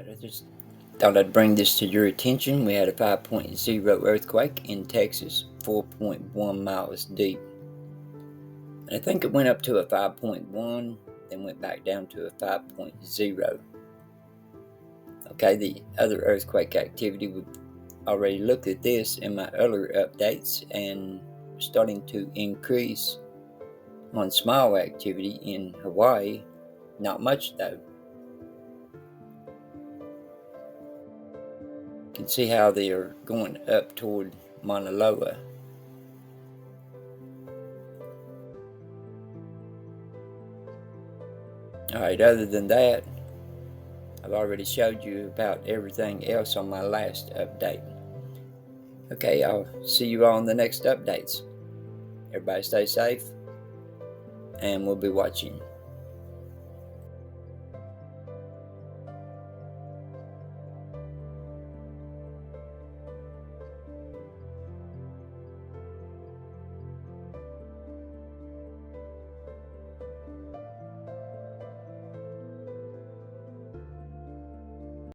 Alright, I just thought I'd bring this to your attention. We had a 5.0 earthquake in Texas, 4.1 miles deep. And I think it went up to a 5.1, then went back down to a 5.0. Okay, the other earthquake activity, we've already looked at this in my earlier updates, and we're starting to increase on small activity in Hawaii. Not much though. You can see how they are going up toward Mauna Loa. Alright, other than that, I've already showed you about everything else on my last update. Okay, I'll see you all in the next updates. Everybody stay safe, and we'll be watching.